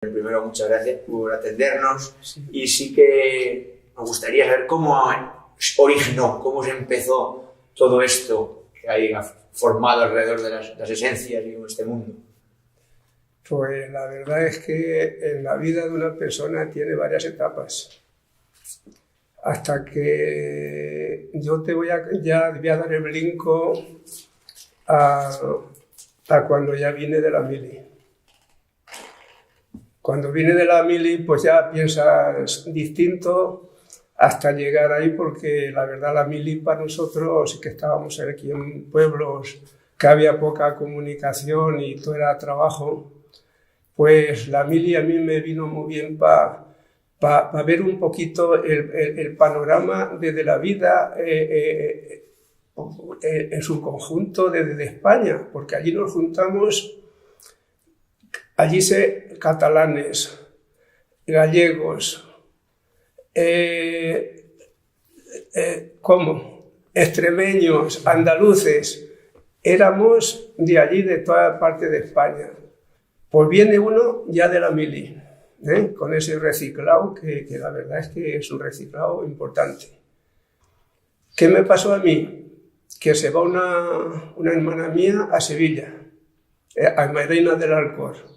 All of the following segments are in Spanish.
Primero, muchas gracias por atendernos y sí que me gustaría saber cómo originó, cómo se empezó todo esto que hay formado alrededor de las esencias y de este mundo. Pues la verdad es que en la vida de una persona tiene varias etapas. Hasta que yo te voy a dar el brinco a cuando ya vine de la mili. Cuando vine de la mili, pues ya piensas distinto hasta llegar ahí, porque la verdad la mili para nosotros, que estábamos aquí en pueblos que había poca comunicación y todo era trabajo, pues la mili a mí me vino muy bien para ver un poquito el panorama de la vida en su conjunto de España, porque allí nos juntamos. Allí catalanes, gallegos, extremeños, andaluces, éramos de allí, de toda parte de España. Pues viene uno ya de la mili, con ese reciclado, que la verdad es que es un reciclado importante. ¿Qué me pasó a mí? Que se va una hermana mía a Sevilla, a Medina del Alcor,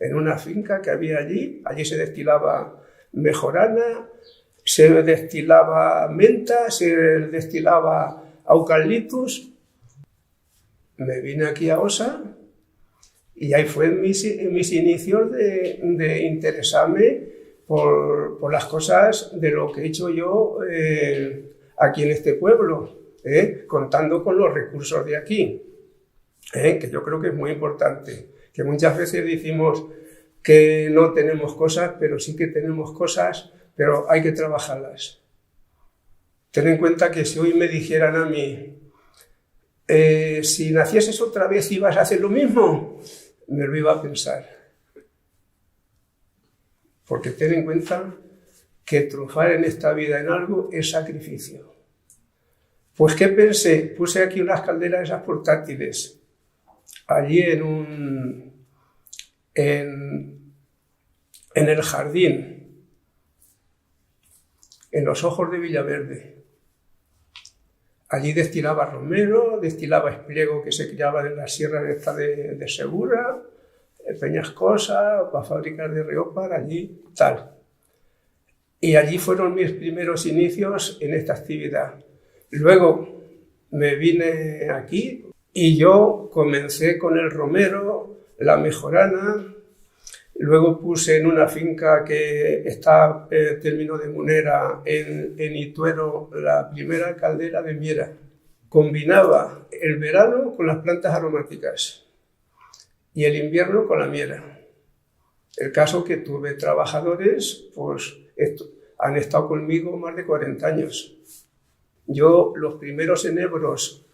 en una finca que había allí se destilaba mejorana, se destilaba menta, se destilaba eucaliptus. Me vine aquí a Osa y ahí fue mis inicios de interesarme por las cosas de lo que he hecho yo aquí en este pueblo, contando con los recursos de aquí, que yo creo que es muy importante. Que muchas veces decimos que no tenemos cosas, pero sí que tenemos cosas, pero hay que trabajarlas. Ten en cuenta que si hoy me dijeran a mí, si nacieses otra vez ibas a hacer lo mismo, me lo iba a pensar. Porque ten en cuenta que triunfar en esta vida en algo es sacrificio. Pues ¿qué pensé? Puse aquí unas calderas esas portátiles, allí en el jardín, en los Ojos de Villaverde. Allí destilaba romero, destilaba espliego que se criaba en las sierras de Segura, Peñascosa, para fábricas de Riópar, allí tal. Y allí fueron mis primeros inicios en esta actividad. Luego me vine aquí y yo comencé con el romero, la mejorana. Luego puse en una finca que está término de Munera, en Ituero, la primera caldera de miera. Combinaba el verano con las plantas aromáticas y el invierno con la miera. El caso que tuve trabajadores, pues han estado conmigo más de 40 años. Yo, los primeros enebros,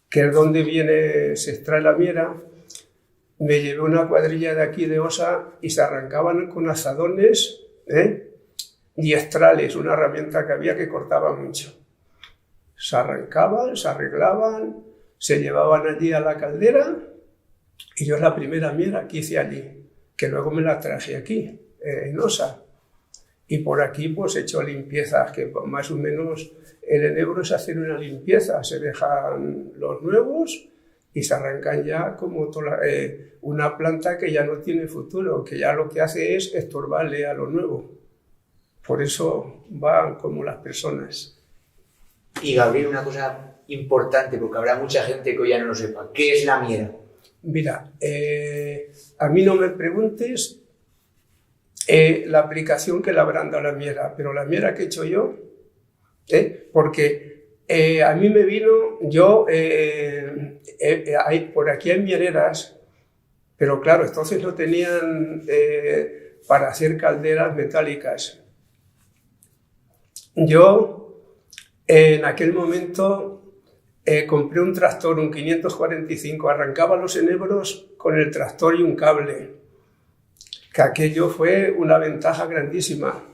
que es donde se extrae la miera, me llevé una cuadrilla de aquí de Osa y se arrancaban con azadones y estrales, una herramienta que había que cortaba mucho. Se arrancaban, se arreglaban, se llevaban allí a la caldera y yo es la primera miera que hice allí, que luego me la traje aquí, en Osa. Y por aquí pues he hecho limpiezas, que más o menos el enebro es hacer una limpieza, se dejan los nuevos y se arrancan ya como una planta que ya no tiene futuro, que ya lo que hace es estorbarle a lo nuevo. Por eso van como las personas. Y Gabriel, una cosa importante, porque habrá mucha gente que hoy ya no lo sepa. ¿Qué es la miera? Mira, a mí no me preguntes la aplicación que le habrán dado a la miera, pero la miera que he hecho yo, porque a mí me vino, por aquí hay miereras, pero claro, entonces no tenían para hacer calderas metálicas. Yo, en aquel momento, compré un tractor, un 545, arrancaba los enebros con el tractor y un cable, que aquello fue una ventaja grandísima.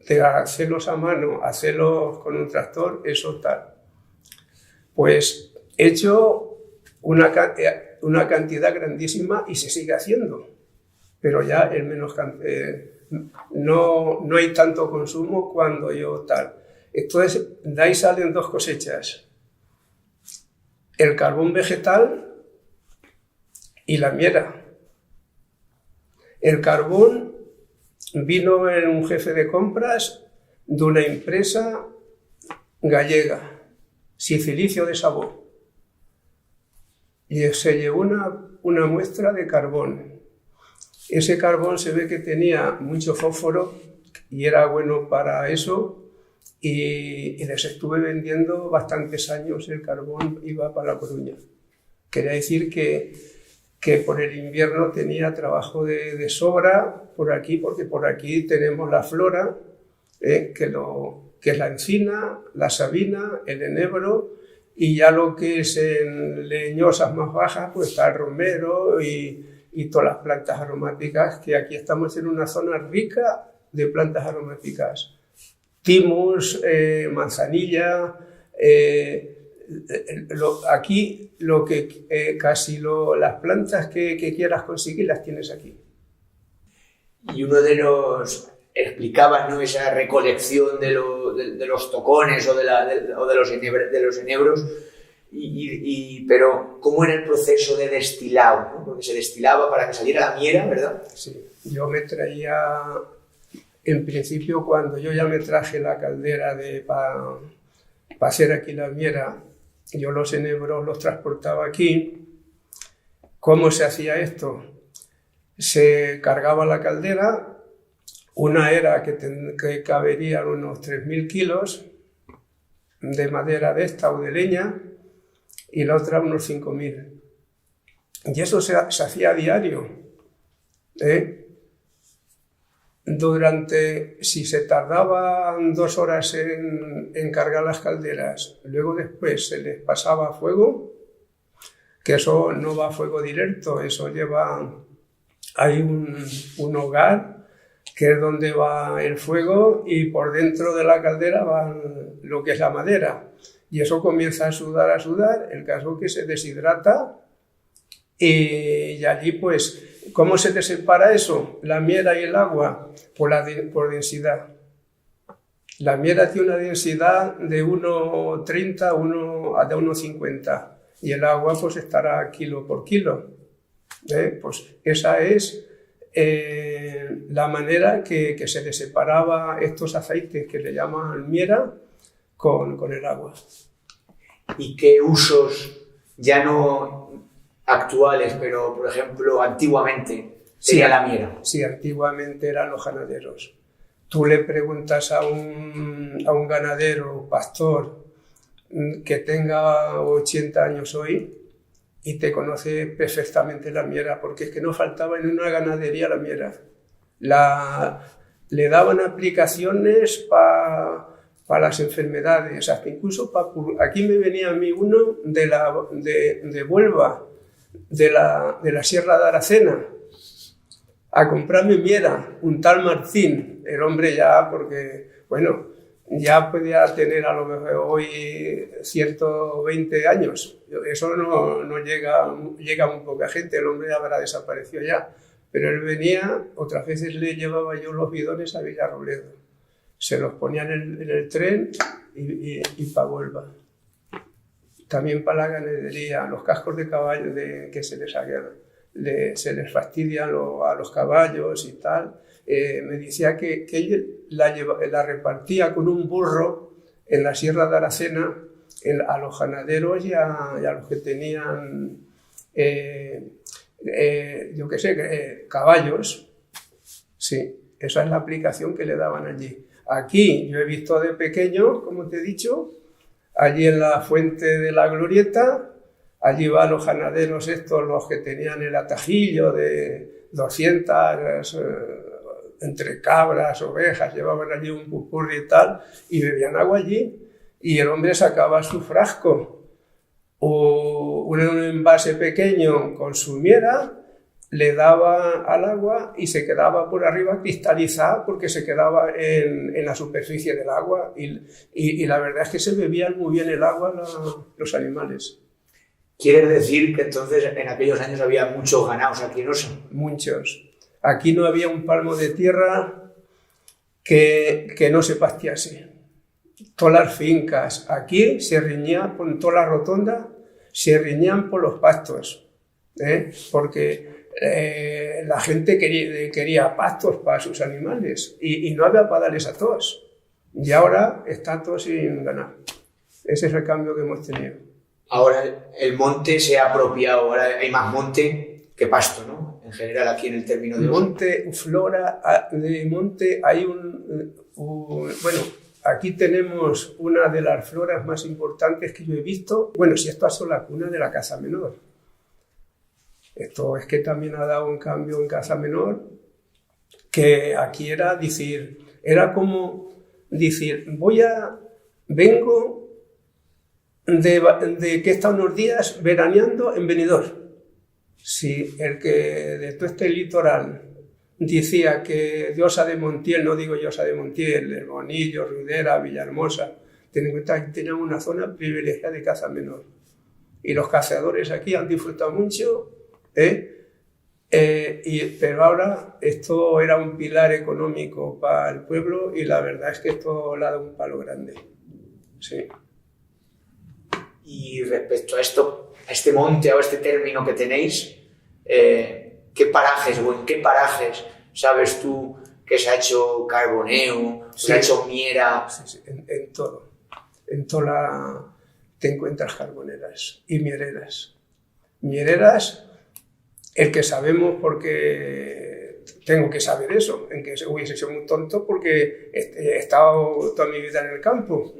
De hacerlos a mano, hacerlos con un tractor, eso tal. Pues he hecho una cantidad grandísima y se sigue haciendo. pero ya el menos no hay tanto consumo cuando yo tal. Entonces, de ahí salen dos cosechas: el carbón vegetal y la miera. El carbón vino en un jefe de compras de una empresa gallega, Sicilicio de Sabó, y se llevó una muestra de carbón. Ese carbón se ve que tenía mucho fósforo y era bueno para eso, y les estuve vendiendo bastantes años. El carbón iba para La Coruña. Quería decir que por el invierno tenía trabajo de sobra por aquí, porque por aquí tenemos la flora, que es la encina, la sabina, el enebro, y ya lo que es en leñosas más bajas, pues está el romero y todas las plantas aromáticas, que aquí estamos en una zona rica de plantas aromáticas. Timus, manzanilla, aquí las plantas que quieras conseguir las tienes aquí. Y uno de los explicabas, ¿no?, esa recolección de los tocones o de los enebros, pero ¿cómo era el proceso de destilado, ¿no? Porque se destilaba para que saliera la miera, ¿verdad? Sí, yo me traía, en principio, cuando yo ya me traje la caldera para hacer aquí la miera, yo los enebros los transportaba aquí. ¿Cómo se hacía esto? Se cargaba la caldera. Una era que caberían unos 3.000 kilos de madera de esta o de leña, y la otra unos 5.000. Y eso se hacía a diario. Si se tardaban 2 horas en cargar las calderas, luego después se les pasaba a fuego, que eso no va a fuego directo, eso hay un hogar que es donde va el fuego, y por dentro de la caldera va lo que es la madera, y eso comienza a sudar, el caso que se deshidrata, y allí pues, ¿cómo se te separa eso? La miera y el agua, por densidad. La miera tiene una densidad de 1,30 a 1,50, y el agua pues estará kilo por kilo. Pues esa es la manera que se le separaba estos aceites que le llaman miera con el agua. ¿Y qué usos, ya no actuales, pero por ejemplo antiguamente, sería la miera? Sí, antiguamente eran los ganaderos. Tú le preguntas a un ganadero, pastor, que tenga 80 años hoy, y te conoce perfectamente la miera, porque es que no faltaba en una ganadería la miera. Le daban aplicaciones para las enfermedades, hasta incluso aquí me venía a mí uno de Huelva, de la Sierra de Aracena, a comprarme miera, un tal Martín, el hombre ya, porque, bueno, ya podía tener a lo mejor hoy 120 años. Eso no llega muy poca gente, el hombre habrá desaparecido ya. Pero él venía, otras veces le llevaba yo los bidones a Villarrobledo. Se los ponía en el tren y para Huelva. También para la ganadería, los cascos de caballo que se les fastidian a los caballos y tal. Me decía que él la repartía con un burro en la Sierra de Aracena a los ganaderos y a los que tenían, caballos. Sí, esa es la aplicación que le daban allí. Aquí yo he visto de pequeño, como te he dicho, allí en la fuente de la Glorieta, allí van los ganaderos estos, los que tenían el atajillo de 200... entre cabras, ovejas, llevaban allí un pupurri y tal, y bebían agua allí, y el hombre sacaba su frasco o un envase pequeño con su miera, le daba al agua y se quedaba por arriba cristalizada, porque se quedaba en la superficie del agua, y la verdad es que se bebían muy bien el agua los animales. ¿Quieres decir que entonces en aquellos años había muchos ganados aquí en Osa? Muchos. Aquí no había un palmo de tierra que no se pastease. Todas las fincas, aquí se riñían por toda la rotonda, se riñían por los pastos, porque la gente quería pastos para sus animales y no había para darles a todos. Y ahora está todo sin ganar. Ese es el cambio que hemos tenido. Ahora el monte se ha apropiado, ahora hay más monte que pasto, ¿no? En general aquí en el término de monte, flora de monte, hay bueno, aquí tenemos una de las floras más importantes que yo he visto. Bueno, si esto ha sido la cuna de la caza menor. Esto es que también ha dado un cambio en caza menor, que aquí era como decir, vengo de que he estado unos días veraneando en Benidorm. Si el que de todo este litoral decía que Llosa de Montiel, no digo Llosa de Montiel, El Bonillo, Rudera, Villahermosa, ten en cuenta que tenían una zona privilegiada de caza menor. Y los cazadores aquí han disfrutado mucho, pero ahora esto era un pilar económico para el pueblo y la verdad es que esto le ha dado un palo grande. Sí. Y respecto a esto, a este monte o a este término que tenéis, ¿qué parajes o en qué parajes sabes tú que se ha hecho carboneo, sí, se ha hecho miera? Sí, en todo. En toda te encuentras carboneras y miereras. Miereras, el que sabemos porque tengo que saber eso, en que hubiese sido muy tonto porque he estado toda mi vida en el campo.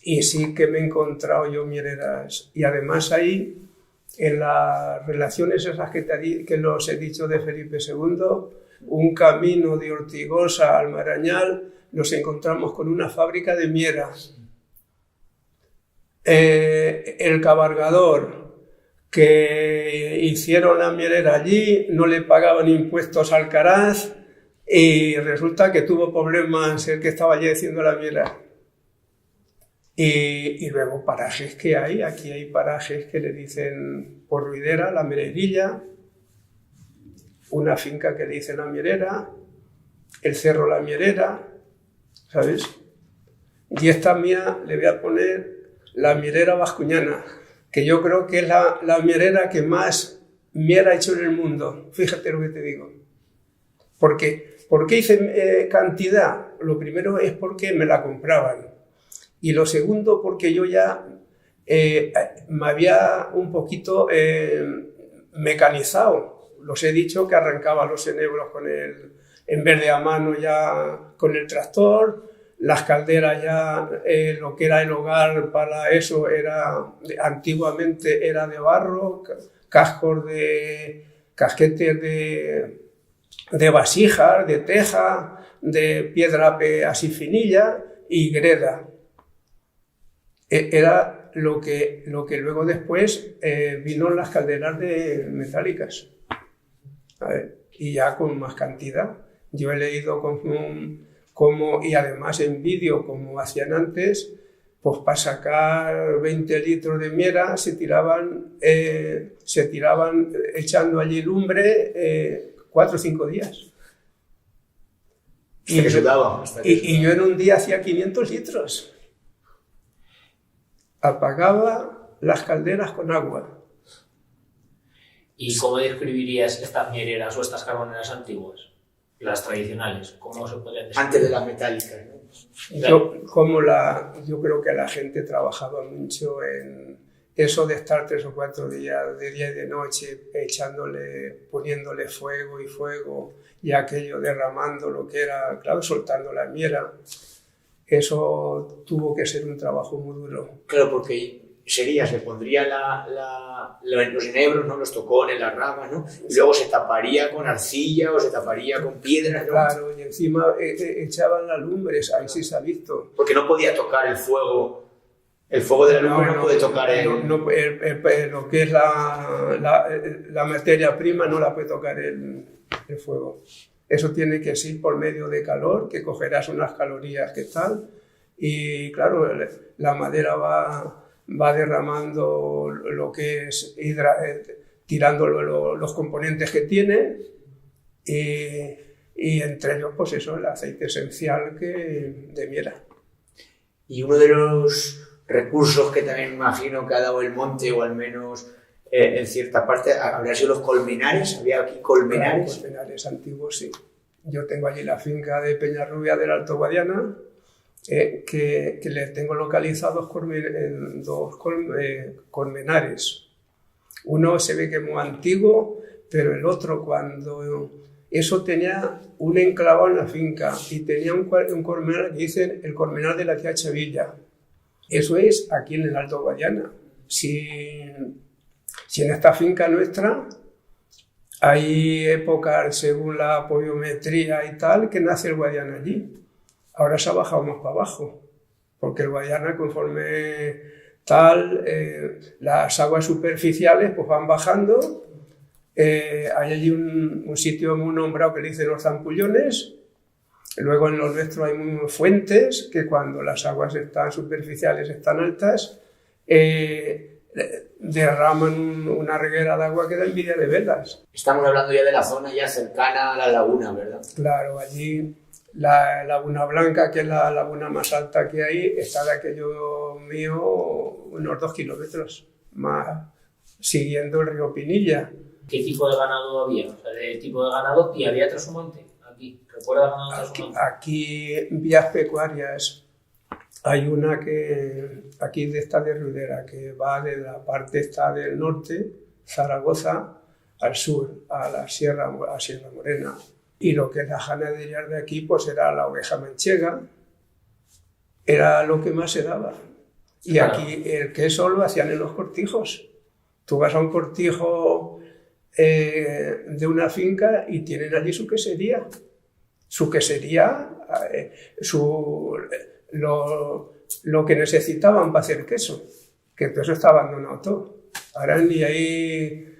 Y sí que me he encontrado yo miereras. Y además ahí, en las relaciones esas que los he dicho de Felipe II, un camino de Ortigosa al Marañal, nos encontramos con una fábrica de miera. El cabalgador que hicieron la mierera allí no le pagaban impuestos al Alcaraz y resulta que tuvo problemas el que estaba allí haciendo la miera. Y luego parajes que hay, aquí hay parajes que le dicen por Ruidera, la Mererilla, una finca que le dicen la Mierera, el Cerro La Mierera, ¿sabes? Y esta mía le voy a poner la Mierera Bascuñana, que yo creo que es la mierera que más miera ha hecho en el mundo, fíjate lo que te digo. ¿Por qué? ¿Por qué hice cantidad? Lo primero es porque me la compraban. Y lo segundo, porque yo ya me había un poquito mecanizado. Los he dicho que arrancaba los enebros en vez de a mano ya con el tractor. Las calderas ya, lo que era el hogar para eso antiguamente era de barro, casquetes de vasijas, de teja, de piedra así finilla y greda. Era lo que luego después vino las calderas metálicas, y ya con más cantidad. Yo he leído cómo y además en vídeo, como hacían antes, pues para sacar 20 litros de miera se tiraban echando allí lumbre 4 o 5 días. Y yo en un día hacía 500 litros. Apagaba las calderas con agua. ¿Y cómo describirías estas miereras o estas carboneras antiguas? Las tradicionales, ¿cómo se podrían describir? Antes de las metálicas, ¿no? Yo creo que la gente trabajaba mucho en eso de estar 3 o 4 días, de día y de noche, poniéndole fuego y aquello derramando lo que era, claro, soltando la miera. Eso tuvo que ser un trabajo muy duro. Claro, porque se pondría los enebros, ¿no? Los tocones, las ramas, ¿no? Y luego se taparía con arcilla o se taparía con piedras, ¿no? Claro, y encima echaban la lumbre, ahí sí se ha visto. Porque no podía tocar el fuego de la lumbre no puede tocar lo que es la materia prima no la puede tocar el fuego. Eso tiene que ser por medio de calor, que cogerás unas calorías que tal, y claro, la madera va derramando lo que es tirando los componentes que tiene y entre ellos, pues eso, el aceite esencial de Miera. Y uno de los recursos que también imagino que ha dado el monte, o al menos en cierta parte, habrá sido los colmenares. ¿Había aquí colmenares? Claro, colmenares antiguos, sí. Yo tengo allí la finca de Peñarrubia del Alto Guadiana, que le tengo localizados dos colmenares. Uno se ve que es muy antiguo, pero el otro, cuando eso tenía un enclavado en la finca y tenía un colmenar que dicen el colmenar de la tía Chavilla. Eso es aquí en el Alto Guadiana. Si en esta finca nuestra hay épocas, según la poliometría y tal, que nace el Guadiana allí. Ahora se ha bajado más para abajo, porque el Guadiana, conforme tal, las aguas superficiales pues van bajando. Hay allí un sitio muy nombrado que le dicen los Zampullones. Luego en los nuestros hay fuentes que cuando las aguas están superficiales, están altas, derraman una reguera de agua que da envidia de velas. Estamos hablando ya de la zona ya cercana a la laguna, ¿verdad? Claro, allí la Laguna Blanca, que es la laguna más alta que hay, está de aquello mío unos 2 kilómetros más, siguiendo el río Pinilla. ¿Qué tipo de ganado había? O sea, ¿de tipo de ganado? ¿Y había trashumonte aquí? ¿Recuerda ganado trashumonte? Aquí, vías pecuarias. Hay una que, aquí de esta de Rudera, que va de la parte esta del norte, Zaragoza, al sur, a la Sierra Morena. Y lo que es la ganadería de aquí, pues era la oveja manchega, era lo que más se daba. Y claro, aquí el queso lo hacían en los cortijos. Tú vas a un cortijo de una finca y tienen allí su quesería. Su quesería, lo que necesitaban para hacer queso, que todo eso está abandonado todo. Ahora ni hay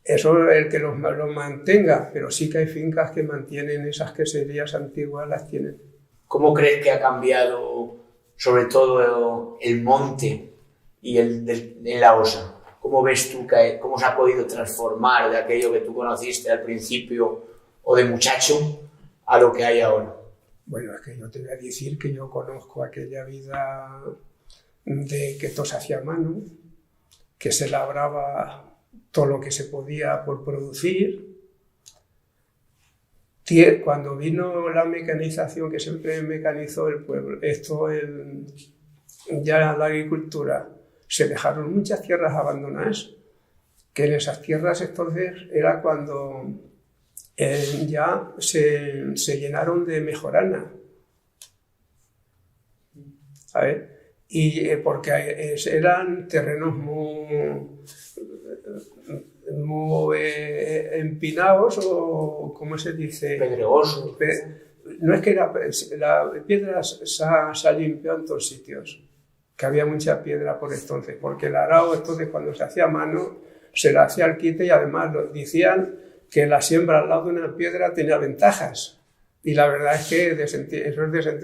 eso el que los mantenga, pero sí que hay fincas que mantienen esas queserías antiguas, las tienen. ¿Cómo crees que ha cambiado sobre todo el monte y en la Osa? ¿Cómo ves tú cómo se ha podido transformar de aquello que tú conociste al principio o de muchacho a lo que hay ahora? Bueno, es que yo te voy a decir que yo conozco aquella vida de que todo se hacía a mano, que se labraba todo lo que se podía por producir. Cuando vino la mecanización, que siempre mecanizó el pueblo, ya la agricultura, se dejaron muchas tierras abandonadas, que en esas tierras entonces era cuando ya se llenaron de mejorana. ¿Sabes? Y porque eran terrenos muy empinados, o ¿cómo se dice? Pedregosos. No es que la piedra se ha limpiado en todos sitios, que había mucha piedra por entonces, porque el arao entonces cuando se hacía a mano se la hacía al quite, y además decían que la siembra al lado de una piedra tenía ventajas, y la verdad es que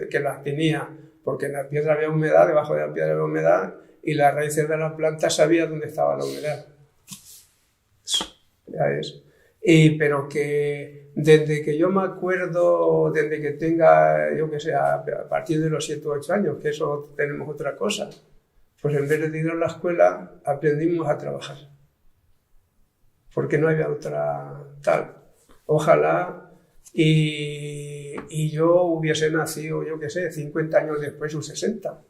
que las tenía, porque en la piedra había humedad, debajo de la piedra había humedad, y las raíces de la planta sabían dónde estaba la humedad. Ya es. Pero que desde que yo me acuerdo, desde que tenga, yo que sé, a partir de los 7 o 8 años, que eso tenemos otra cosa, pues en vez de ir a la escuela, aprendimos a trabajar. Porque no había otra tal. Ojalá y yo hubiese nacido, yo que sé, 50 años después o 60.